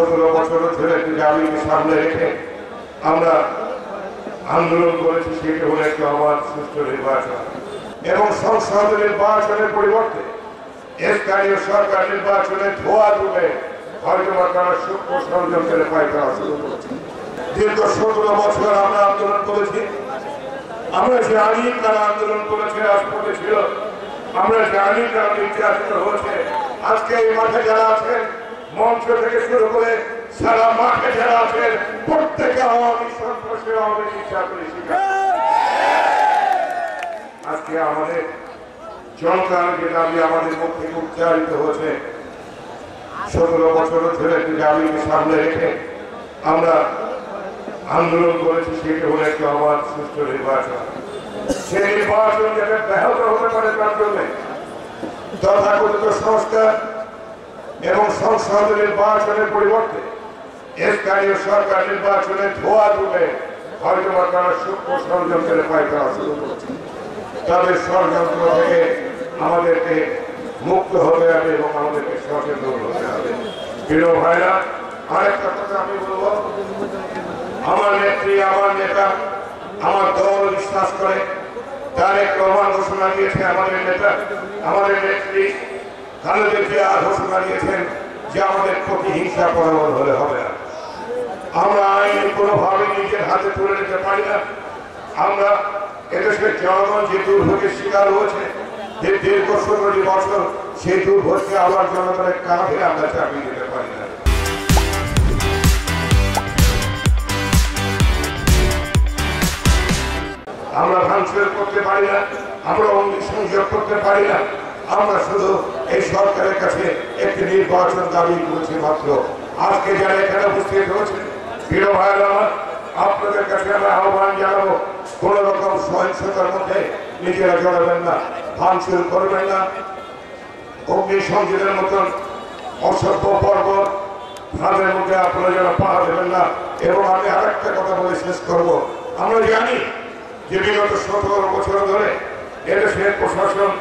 17 বছর ধরে দাবিকে সামনে রেখে আমরা আন্দোলন করেছি, সেটা হলো একটা অবাধ সুষ্ঠু নির্বাচন এবং সংসদ নির্বাচনের পরিবর্তে স্থানীয় সরকার নির্বাচনে ধোয়া তুলে হয়তো তারা সূক্ষ্ম ষড়যন্ত্রের পায়তারা শুরু করেছে। দীর্ঘ 17 বছর আমরা আন্দোলন করেছি। আমরা জানি তারা আন্দোলন করেছে, রাজপথে ছিল, আমরা জানি তারা নির্যাতিত হয়েছে। আজকে এই মাঠে যারা আছেন, মঞ্চ থেকে শুরু করে সারা মাঠে যারা আছেন, প্রত্যেকে আওয়ামী সন্ত্রাসের আওয়ামী নির্যাতনের শিকার। আজকে আমাদের জনতার যে দাবি আমাদের মুখ থেকে উচ্চারিত হয়েছে, 17 বছর ধরে দাবিকে সামনে রেখে আমরা আন্দোলন করেছি, সেটা হলো একটা অবাধ সুষ্ঠু নির্বাচন। সেই নির্বাচন যাতে ব্যাহত হতে পারে তার জন্য তথাকথিত সংস্কার এবং সংসদ নির্বাচনের পরিবর্তে স্থানীয় সরকার নির্বাচনে ধোয়া তুলে হয়তো তারা সূক্ষ্ম ষড়যন্ত্রের পায়তারা শুরু করেছে। তাদের ষড়যন্ত্র থেকে আমাদেরকে মুক্ত হতে হবে এবং আমাদেরকে সচেতন হতে হবে। প্রিয় ভাইরা, আরেকটা কথা আমি বলবো, আমার নেত্রী, আমার নেতা, আমার দল বিশ্বাস করে তারেক রহমান ঘোষণা দিয়েছে, আমাদের নেতা, আমাদের নেত্রী খালেদা জিয়া ঘোষণা দিয়েছেন যে আমাদের প্রতিহিংসা পরাবর হলে হবে না। আমরা আইন কোনোভাবে নিজের হাতে তুলে নিতে পারি না। আমরা এদেশের জনগণ যে দুর্ভোগের শিকার হয়েছে, যে দীর্ঘ 17 বছর, সেই দুর্ভোগকে আবার জনগণের কাঁধে আমরা চাপিয়ে দিতে পারি না। আমরা ভাঙচুর করতে পারি না, আমরা অগ্নিসংযোগ করতে পারি না। আমরা শুধু এই সরকারের কাছে একটি নির্বাচন দাবি করেছি মাত্র। আজকে যারা এখানে উপস্থিত হয়েছেন, প্রিয় ভাইরা আমার, আপনাদের কাছে আমরা আহ্বান জানাবো, কোন রকম সহিংসতার মধ্যে নিজেরা জড়াবেন না, ভাঙচুর করবেন না, অগ্নিসংযোগের মতন অসভ্য পর্ব ফাঁদের মধ্যে আপনারা যেন পা দেবেন না। এবং আমি আরেকটা কথা বলে শেষ করব, আমরা জানি যে বিগত 17 বছর ধরে এদেশের প্রশাসন,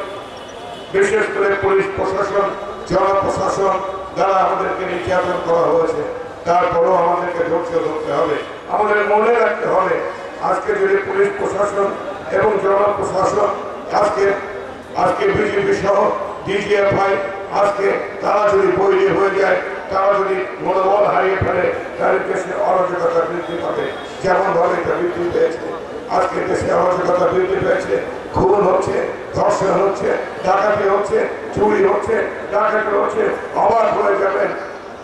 বিশেষ করে পুলিশ প্রশাসন, জনপ্রশাসন দ্বারা আমাদেরকে নির্যাতন করা হয়েছে। তারপরেও আমাদেরকে ধৈর্য ধরতে হবে, আমাদের মনে রাখতে হবে, আজকে যদি পুলিশ প্রশাসন এবং জনপ্রশাসন আজকে বিজেপি সহ ডিজিএফআই আজকে তারা যদি বৈরী হয়ে যায়, তারা যদি মনোবল হারিয়ে ফেলে, তাদের দেশে অরাজকতা বৃদ্ধি পাবে। যেমনভাবে এটা বৃদ্ধি পেয়েছে, আজকে দেশে অরাজকতা বৃদ্ধি পেয়েছে, খুন হচ্ছে, ধর্ষণ হচ্ছে, ডাকাতি হচ্ছে, চুরি হচ্ছে, ডাকাতি হচ্ছে। অবাক হয়ে যাবেন,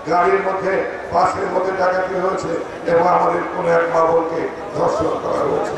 গাড়ির মধ্যে, বাসের মধ্যে ডাকাতি হয়েছে এবং আমাদের কোন এক মা বোনকে ধর্ষণ করা হয়েছে।